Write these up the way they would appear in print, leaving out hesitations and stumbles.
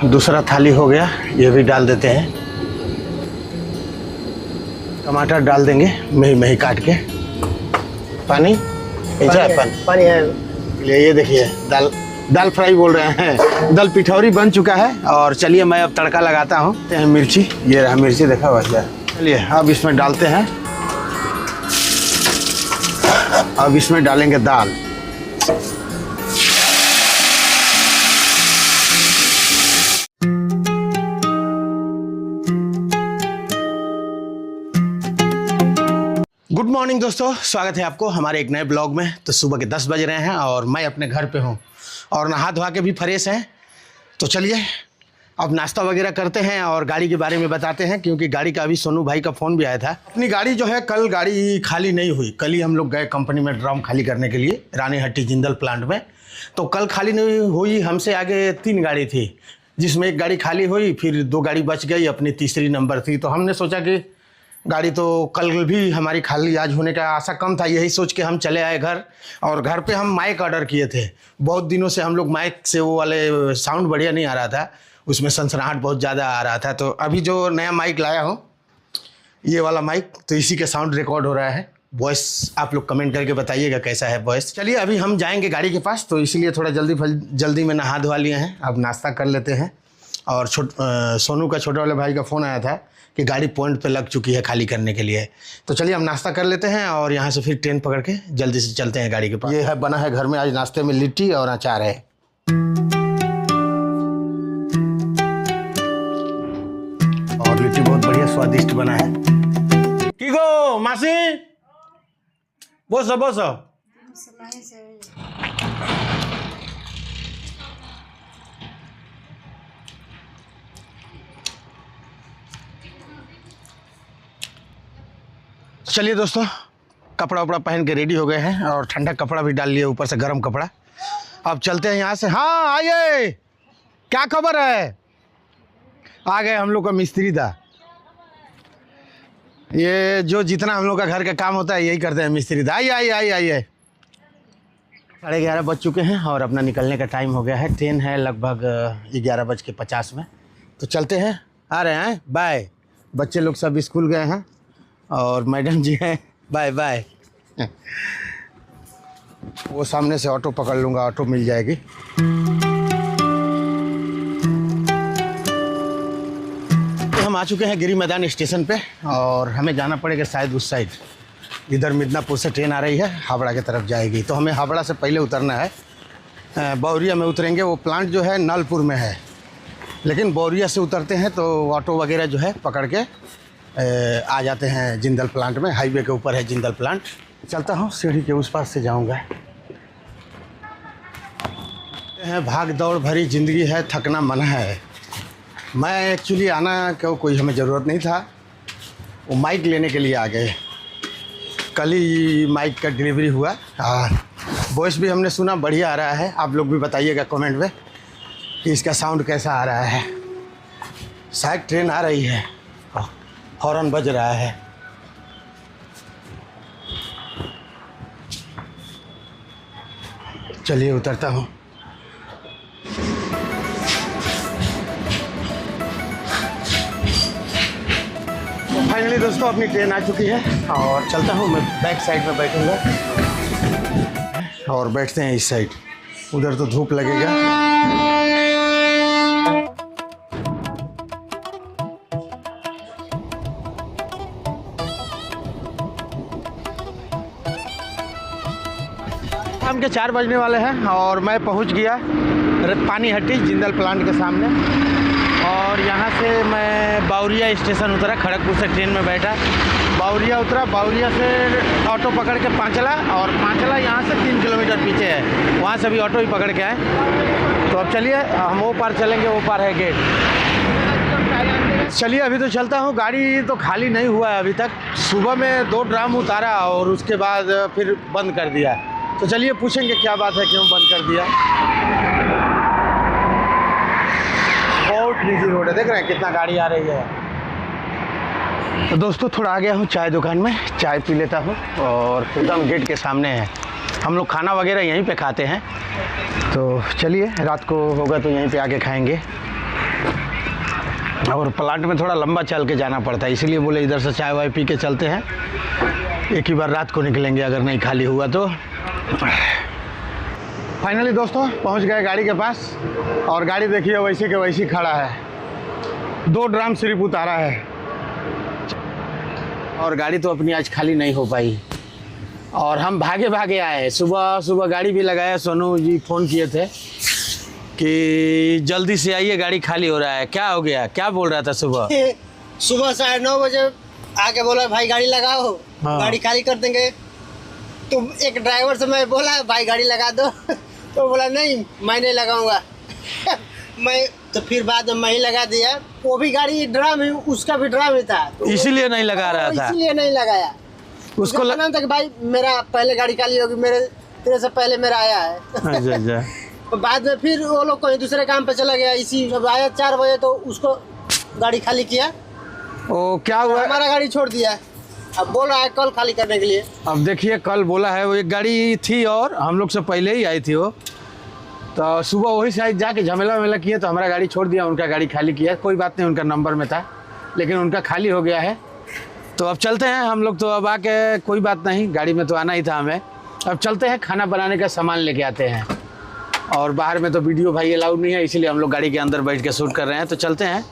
दूसरा थाली हो गया, ये भी डाल देते हैं। टमाटर डाल देंगे मही मही काट के। पानी पानी है। ये देखिए दाल फ्राई बोल रहे हैं, दाल पिठौरी बन चुका है। और चलिए मैं अब तड़का लगाता हूँ। मिर्ची, ये रहा मिर्ची, देखा हुआ क्या। चलिए अब इसमें डालते हैं। अब इसमें डालेंगे दाल। गुड मॉर्निंग दोस्तों, स्वागत है आपको हमारे एक नए ब्लॉग में। तो सुबह के 10 बज रहे हैं और मैं अपने घर पे हूँ और नहा धोवा के भी फ्रेश हैं। तो चलिए अब नाश्ता वगैरह करते हैं और गाड़ी के बारे में बताते हैं, क्योंकि गाड़ी का अभी सोनू भाई का फ़ोन भी आया था। अपनी गाड़ी जो है, कल गाड़ी खाली नहीं हुई। कल ही हम लोग गए कंपनी में ड्रम खाली करने के लिए, रानीहट्टी जिंदल प्लांट में। तो कल खाली नहीं हुई, हमसे आगे 3 गाड़ी थी, जिसमें एक गाड़ी खाली हुई, फिर 2 गाड़ी बच गई, अपनी तीसरी नंबर थी। तो हमने सोचा कि गाड़ी तो कल भी हमारी खाली आज होने का आशा कम था। यही सोच के हम चले आए घर। और घर पे हम माइक ऑर्डर किए थे। बहुत दिनों से हम लोग माइक से वो वाले साउंड बढ़िया नहीं आ रहा था, उसमें सनसनाहट बहुत ज़्यादा आ रहा था। तो अभी जो नया माइक लाया हूँ, ये वाला माइक, तो इसी के साउंड रिकॉर्ड हो रहा है। वॉइस आप लोग कमेंट करके बताइएगा कैसा है वॉइस। चलिए अभी हम जाएंगे गाड़ी के पास, तो इसीलिए थोड़ा जल्दी में नहा धोवा लिए हैं। अब नाश्ता कर लेते हैं। और सोनू का छोटे वाले भाई का फ़ोन आया था कि गाड़ी पॉइंट पे लग चुकी है खाली करने के लिए। तो चलिए हम नाश्ता कर लेते हैं और यहाँ से फिर ट्रेन पकड़ के जल्दी से चलते हैं गाड़ी के पास। ये है बना है घर में आज नाश्ते में, लिट्टी और अचार है। और लिट्टी बहुत बढ़िया स्वादिष्ट बना है। की गो मासी बोसो चलिए दोस्तों, कपड़ा वपड़ा पहन के रेडी हो गए हैं और ठंडा कपड़ा भी डाल लिए, ऊपर से गर्म कपड़ा। अब चलते हैं यहाँ से। हाँ आइए, क्या खबर है? आ गए हम लोग का मिस्त्री था। ये जो जितना हम लोग का घर का काम होता है यही करते हैं मिस्त्री था। आइए 11:30 बज चुके हैं और अपना निकलने का टाइम हो गया है। ट्रेन है लगभग 11:50 में। तो चलते हैं, आ रहे हैं। बाय। बच्चे लोग सब स्कूल गए हैं और मैडम जी हैं। Bye bye. वो सामने से ऑटो पकड़ लूँगा, ऑटो मिल जाएगी। तो हम आ चुके हैं गिरी मैदान स्टेशन पे और हमें जाना पड़ेगा शायद उस साइड। इधर मिदनापुर से ट्रेन आ रही है, हावड़ा की तरफ जाएगी। तो हमें हावड़ा से पहले उतरना है। बौरिया में उतरेंगे। वो प्लांट जो है नलपुर में है, लेकिन बौरिया से उतरते हैं तो ऑटो वगैरह जो है पकड़ के आ जाते हैं जिंदल प्लांट में। हाईवे के ऊपर है जिंदल प्लांट। चलता हूँ, सीढ़ी के उस पास से जाऊँगा। भाग दौड़ भरी ज़िंदगी है, थकना मना है। मैं एक्चुअली आना क्यों, कोई हमें ज़रूरत नहीं था। वो माइक लेने के लिए आ गए। कल ही माइक का डिलीवरी हुआ। वॉइस भी हमने सुना बढ़िया आ रहा है। आप लोग भी बताइएगा कमेंट में कि इसका साउंड कैसा आ रहा है। शायद ट्रेन आ रही है, हॉर्न बज रहा है। चलिए उतरता हूँ। फाइनली दोस्तों अपनी ट्रेन आ चुकी है और चलता हूँ। मैं बैक साइड में बैठूँगा और बैठते हैं इस साइड। उधर तो धूप लगेगा। शाम के 4 बजने वाले हैं और मैं पहुंच गया पानीहट्टी जिंदल प्लांट के सामने। और यहाँ से मैं बावरिया स्टेशन उतरा, खड़गपुर से ट्रेन में बैठा, बावरिया उतरा। बावरिया से ऑटो पकड़ के पांचला, और पांचला यहाँ से 3 किलोमीटर पीछे है, वहाँ से भी ऑटो ही पकड़ के आए। तो अब चलिए हम वो पार चलेंगे, वो पार है गेट। चलिए अभी तो चलता हूँ। गाड़ी तो खाली नहीं हुआ है अभी तक। सुबह में 2 ड्राम उतारा और उसके बाद फिर बंद कर दिया। तो चलिए पूछेंगे क्या बात है, क्यों बंद कर दिया। बहुत बिजी रोड है, देख रहे हैं कितना गाड़ी आ रही है। तो दोस्तों थोड़ा आ गया हूँ चाय दुकान में, चाय पी लेता हूँ। और एकदम गेट के सामने है। हम लोग खाना वगैरह यहीं पे खाते हैं। तो चलिए रात को होगा तो यहीं पे आके खाएंगे। और प्लांट में थोड़ा लंबा चल के जाना पड़ता है, इसीलिए बोले इधर से चाय वाय पी के चलते हैं, एक ही बार रात को निकलेंगे अगर नहीं खाली हुआ तो। फाइनली दोस्तों पहुंच गए गाड़ी के पास, और गाड़ी देखिए वैसे के वैसे खड़ा है, 2 ड्राम सिर्फ उतारा है, और गाड़ी तो अपनी आज खाली नहीं हो पाई। और हम भागे भागे आए, सुबह सुबह गाड़ी भी लगाया, सोनू जी फ़ोन किए थे कि जल्दी से आइए गाड़ी खाली हो रहा है। क्या हो गया, क्या बोल रहा था सुबह? सुबह 9:30 बजे आके बोला भाई गाड़ी लगाओ। हाँ। गाड़ी खाली कर देंगे। तो एक ड्राइवर से मैं बोला भाई गाड़ी लगा दो तो बोला नहीं मैं नहीं लगाऊंगा मैं तो फिर बाद में मैं ही लगा दिया। वो भी गाड़ी ड्राम ही, उसका भी ड्राम ही था, तो इसीलिए नहीं लगा रहा था, इसीलिए नहीं लगाया। उसको लगना था कि भाई मेरा पहले गाड़ी खाली होगी, तेरे से पहले मेरा आया है। अच्छा अच्छा। तो बाद में फिर वो लोग कहीं दूसरे काम पे चला गया, इसी अब आया 4 बजे तो उसको गाड़ी खाली किया। ओ क्या हुआ, हमारा गाड़ी छोड़ दिया, अब बोल रहा है कल खाली करने के लिए। अब देखिए कल बोला है, वो एक गाड़ी थी और हम लोग से पहले ही आई थी वो, तो सुबह वही साइड जाके झमेला वमेला किए तो हमारा गाड़ी छोड़ दिया, उनका गाड़ी खाली किया। कोई बात नहीं, उनका नंबर में था, लेकिन उनका खाली हो गया है। तो अब चलते हैं हम लोग, तो अब आके कोई बात नहीं, गाड़ी में तो आना ही था हमें। अब चलते हैं, खाना बनाने का सामान लेके आते हैं, और बाहर में तो वीडियो भाई अलाउड नहीं है, इसीलिए हम लोग गाड़ी के अंदर बैठ के शूट कर रहे हैं। तो चलते हैं,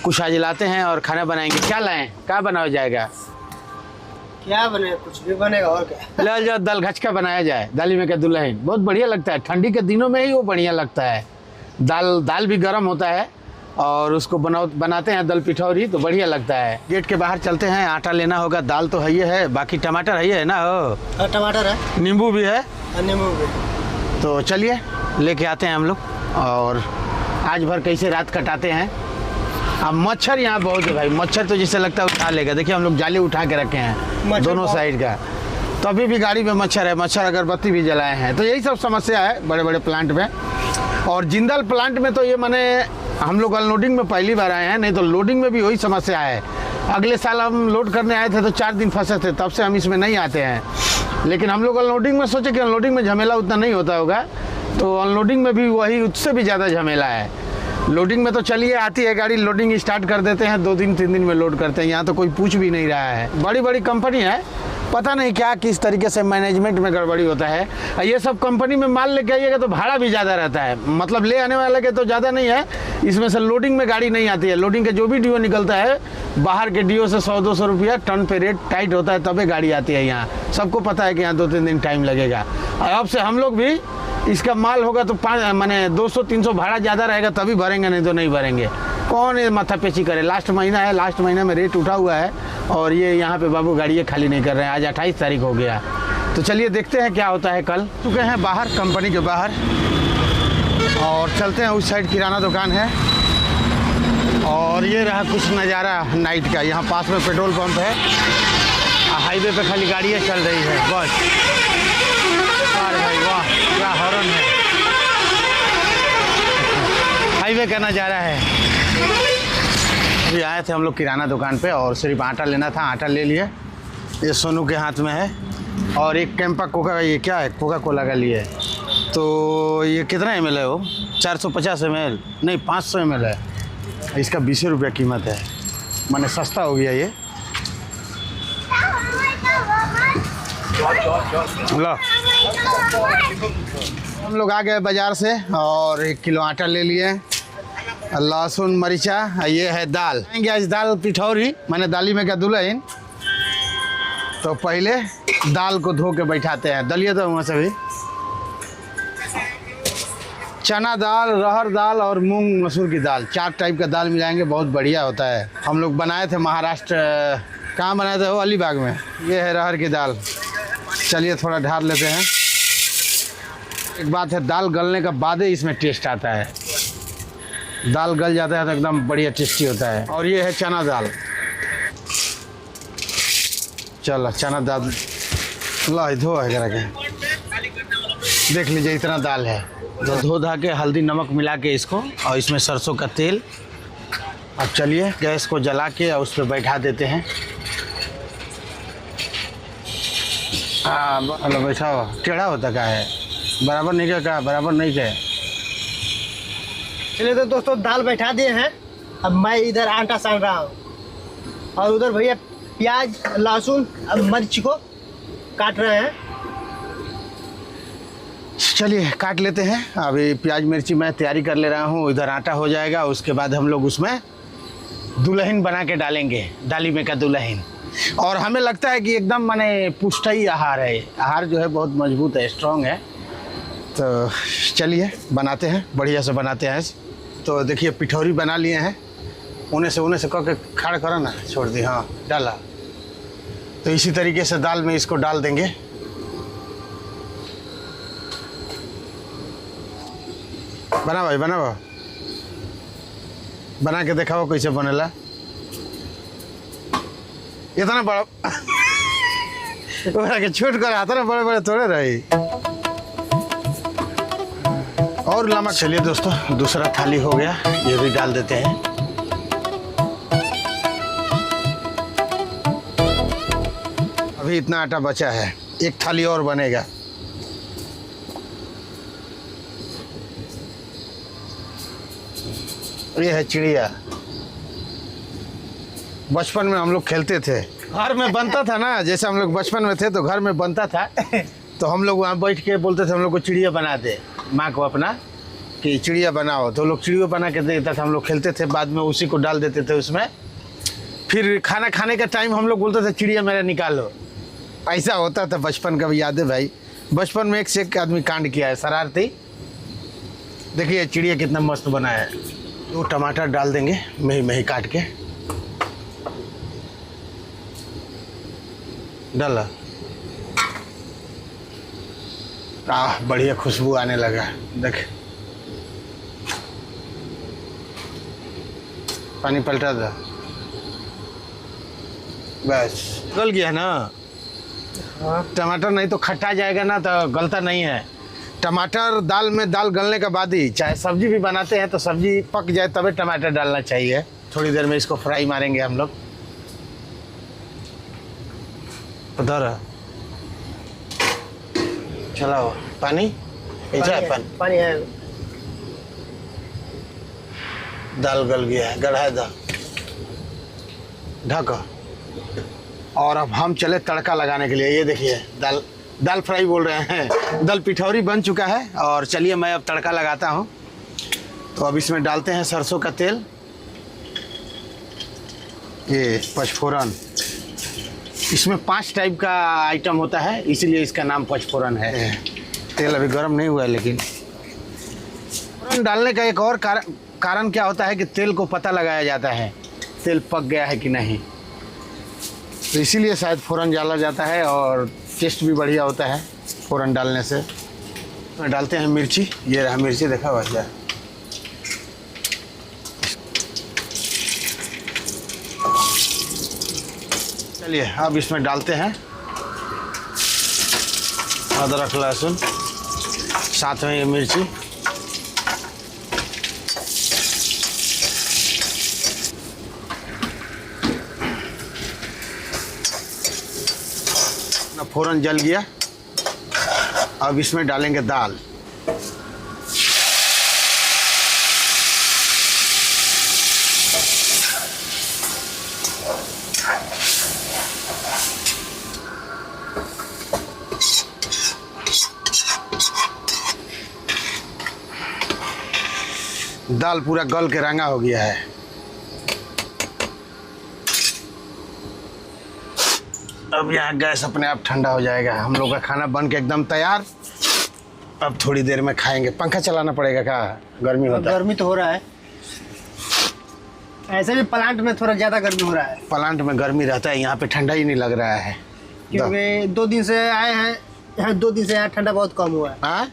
कुछ आज लाते हैं और खाना बनाएंगे। क्या लाएं, क्या बनाया जाएगा? क्या बने, कुछ भी बनेगा और क्या। ले जाओ, दाल घचका बनाया जाए, दाली में का दुल्हन, बहुत बढ़िया लगता है, ठंडी के दिनों में ही वो बढ़िया लगता है। दाल भी गर्म होता है, और उसको बनाते हैं दल पिठौरी, तो बढ़िया लगता है। गेट के बाहर चलते हैं, आटा लेना होगा, दाल तो है, बाकी टमाटर है ना? हो टमाटर है, नींबू भी है, नींबू भी। तो चलिए लेके आते हैं हम लोग, और आज भर कैसे रात कटाते हैं। अब मच्छर यहाँ बहुत है भाई, मच्छर तो जिसे लगता है उठा लेगा। देखिए हम लोग जाली उठा के रखे हैं दोनों साइड का, तो अभी भी गाड़ी में मच्छर है, मच्छर अगरबत्ती भी जलाए हैं। तो यही सब समस्या है बड़े बड़े प्लांट में। और जिंदल प्लांट में तो ये माने हम लोग अनलोडिंग में पहली बार आए हैं, नहीं तो लोडिंग में भी वही समस्या है। अगले साल हम लोड करने आए थे तो 4 दिन फंसे थे, तब से हम इसमें नहीं आते हैं। लेकिन हम लोग अनलोडिंग में सोचे कि अनलोडिंग में झमेला उतना नहीं होता होगा, तो अनलोडिंग में भी वही, उससे भी ज़्यादा झमेला है। लोडिंग में तो चलिए आती है गाड़ी, लोडिंग स्टार्ट कर देते हैं, 2 दिन 3 दिन में लोड करते हैं। यहाँ तो कोई पूछ भी नहीं रहा है। बड़ी बड़ी कंपनी है, पता नहीं क्या किस तरीके से मैनेजमेंट में गड़बड़ी होता है। ये सब कंपनी में माल लेके आइएगा तो भाड़ा भी ज़्यादा रहता है, मतलब ले आने वाले के तो ज़्यादा नहीं है, इसमें से लोडिंग में गाड़ी नहीं आती है। लोडिंग के जो भी डीओ निकलता है बाहर के डीओ से 100-200 रुपया टन पे रेट टाइट होता है, तभी गाड़ी आती है यहाँ। सबको पता है कि यहाँ 2-3 दिन टाइम लगेगा। और अब से हम लोग भी इसका माल होगा तो 200-300 भाड़ा ज़्यादा रहेगा तभी भरेंगे, नहीं तो नहीं भरेंगे। कौन ये माथा पेची करे। लास्ट महीना है, लास्ट महीना में रेट उठा हुआ है, और ये यहाँ पे बाबू गाड़ियाँ खाली नहीं कर रहे हैं। आज 28 तारीख हो गया, तो चलिए देखते हैं क्या होता है कल। चुके हैं बाहर, कंपनी के बाहर, और चलते हैं उस साइड किराना दुकान है। और ये रहा कुछ नज़ारा नाइट का। यहाँ पास में पेट्रोल पंप है, हाईवे पे खाली गाड़ियाँ चल रही है बस। अरे भाई वाह, क्या हॉर्न है, हाईवे का नज़ारा है। अभी आए थे हम लोग किराना दुकान पे, और सिर्फ आटा लेना था, आटा ले लिए। ये सोनू के हाथ में है, और एक कैंपा कोका, ये क्या है, कोका कोला का लिए। तो ये कितना ml है वो? 450 ml नहीं, 500 ml है। इसका 20 रुपया कीमत है, माने सस्ता हो गया ये। लो हम लोग आ गए बाज़ार से, और 1 किलो आटा ले लिए, लहसुन मरीचा, ये है दाल। आज दाल पिठौरी, मैंने दाली में क्या दुल्हन। तो पहले दाल को धो के बैठाते हैं, दलिए तो वहाँ से भी चना दाल, रहर दाल और मूंग मसूर की दाल, 4 टाइप का दाल मिलाएंगे, बहुत बढ़िया होता है। हम लोग बनाए थे महाराष्ट्र, कहाँ बनाए थे वो? अलीबाग में। ये है रहर की दाल, चलिए थोड़ा ढार लेते हैं। एक बात है, दाल गलने का बाद ही इसमें टेस्ट आता है, दाल गल जाता है तो एकदम बढ़िया टेस्टी होता है। और ये है चना दाल, चलो चना दाल ला धो है करा के, देख लीजिए इतना दाल है। तो धो धा के हल्दी नमक मिला के इसको, और इसमें सरसों का तेल। अब चलिए गैस को जला के और उस पर बैठा देते हैं। हाँ हेलो, बैठा हुआ टेढ़ा होता क्या है, बराबर नहीं क्या, बराबर नहीं क्या। चलिए तो दोस्तों दाल बैठा दिए हैं, अब मैं इधर आटा सान रहा हूँ और उधर भैया प्याज लहसुन अब मिर्च को काट रहे हैं। चलिए काट लेते हैं। अभी प्याज मिर्ची मैं तैयारी कर ले रहा हूँ, इधर आटा हो जाएगा, उसके बाद हम लोग उसमें दुल्हन बना के डालेंगे, दाली में का दुल्हन। और हमें लगता है कि एकदम माने पुष्टि आहार है, आहार जो है बहुत मजबूत है, स्ट्रॉन्ग है। तो चलिए बनाते हैं, बढ़िया से बनाते हैं। तो देखिए पिठौरी बना लिए हैं, उन्हें से कह के खड़ा करो ना, छोड़ दी, हाँ डाला। तो इसी तरीके से दाल में इसको डाल देंगे। बना भाई, बना भाई, बना के दिखाओ कैसे बनेला। इतना बड़ा के छूट कर आता ना, बड़े बड़े थोड़े रही। और नमक। चलिए दोस्तों दूसरा थाली हो गया, ये भी डाल देते हैं। अभी इतना आटा बचा है, एक थाली और बनेगा। ये है चिड़िया, बचपन में हम लोग खेलते थे, घर में बनता था ना, जैसे हम लोग बचपन में थे तो घर में बनता था तो हम लोग वहाँ बैठ के बोलते थे हम लोग को चिड़िया बना दे, माँ को अपना कि चिड़िया बनाओ, तो लोग चिड़िया बना के देता था, हम लोग खेलते थे, बाद में उसी को डाल देते थे उसमें। फिर खाना खाने का टाइम हम लोग बोलते थे चिड़िया मेरा निकालो। ऐसा होता था बचपन का भी याद है भाई, बचपन में एक से एक आदमी कांड किया है, शरारती। देखिए चिड़िया कितना मस्त बना है। तो टमाटर डाल देंगे मही मही काट के, डाला। बढ़िया खुशबू आने लगा, देख। पानी पलटा था, बस गल गया ना। टमाटर नहीं तो खट्टा जाएगा ना, तो गलता नहीं है। टमाटर दाल में, दाल गलने के बाद ही, चाहे सब्जी भी बनाते हैं तो सब्जी पक जाए तभी टमाटर डालना चाहिए। थोड़ी देर में इसको फ्राई मारेंगे हम लोग। उधर चलाओ पानी, पानी है। दाल गल गया है, गढ़ा दाल ढका। और अब हम चले तड़का लगाने के लिए। ये देखिए दाल फ्राई बोल रहे हैं, दाल पिठौरी बन चुका है। और चलिए मैं अब तड़का लगाता हूँ। तो अब इसमें डालते हैं सरसों का तेल, ये पचफोरन। इसमें 5 टाइप का आइटम होता है, इसीलिए इसका नाम पचफोरन है। तेल अभी गर्म नहीं हुआ है, लेकिन फोरन डालने का एक और कारण क्या होता है कि तेल को पता लगाया जाता है तेल पक गया है कि नहीं, तो इसीलिए शायद फ़ौरन डाला जाता है और टेस्ट भी बढ़िया होता है फ़ौरन डालने से। डालते हैं मिर्ची, ये रहा मिर्ची, देखा हुआ है। चलिए अब इसमें डालते हैं अदरक लहसुन, साथ में ये मिर्ची। फ़ौरन जल गया। अब इसमें डालेंगे दाल। दाल पूरा गल के रंगा हो गया है। अब यहाँ गैस अपने आप ठंडा हो जाएगा। हम लोग का खाना बन के एकदम तैयार। अब थोड़ी देर में खाएंगे। पंखा चलाना पड़ेगा क्या, गर्मी होता है? गर्मी तो हो रहा है, ऐसे भी प्लांट में थोड़ा ज़्यादा गर्मी हो रहा है। प्लांट में गर्मी रहता है, यहाँ पे ठंडा ही नहीं लग रहा है, क्योंकि 2 दिन से आए हैं यहाँ। 2 दिन से यहाँ ठंडा बहुत कम हुआ है। हाँ,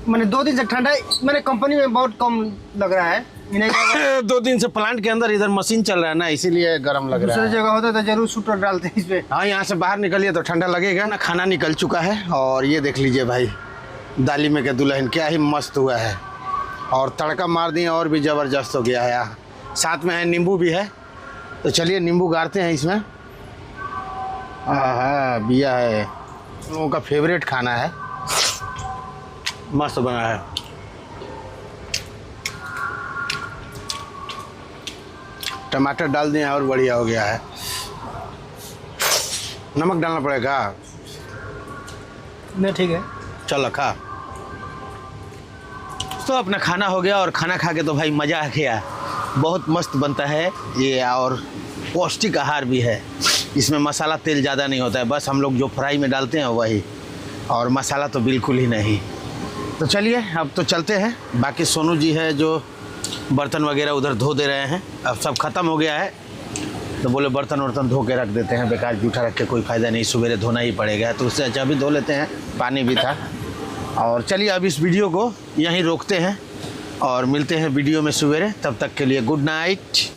मैंने 2 दिन से ठंडा, मैंने कंपनी में बहुत कम लग रहा है। 2 दिन से प्लांट के अंदर इधर मशीन चल रहा है ना, इसीलिए गर्म लग रहा है। दूसरी जगह होता तो जरूर शूटर डालते हैं इस पे। हाँ, यहाँ से बाहर निकलिए तो ठंडा लगेगा ना। खाना निकल चुका है और ये देख लीजिए भाई, दाली में के दुल्हन क्या ही मस्त हुआ है। और तड़का मार दिए और भी ज़बरदस्त हो गया है। साथ में है नींबू भी है, तो चलिए नींबू गाड़ते हैं इसमें। हाँ, बिया है, लोगों का फेवरेट खाना है, मस्त बना है। टमाटर डाल दिए और बढ़िया हो गया है। नमक डालना पड़ेगा? नहीं ठीक है। चलो खा। तो अपना खाना हो गया और खाना खा के तो भाई मज़ा आ गया। बहुत मस्त बनता है ये और पौष्टिक आहार भी है। इसमें मसाला तेल ज़्यादा नहीं होता है, बस हम लोग जो फ्राई में डालते हैं वही, और मसाला तो बिल्कुल ही नहीं। तो चलिए अब तो चलते हैं। बाकी सोनू जी है जो बर्तन वगैरह उधर धो दे रहे हैं। अब सब ख़त्म हो गया है तो बोले बर्तन वर्तन धो के रख देते हैं, बेकार जूठा रख के कोई फ़ायदा नहीं, सवेरे धोना ही पड़ेगा। तो उससे अच्छा भी धो लेते हैं, पानी भी था। और चलिए अब इस वीडियो को यहीं रोकते हैं और मिलते हैं वीडियो में सवेरे। तब तक के लिए गुड नाइट।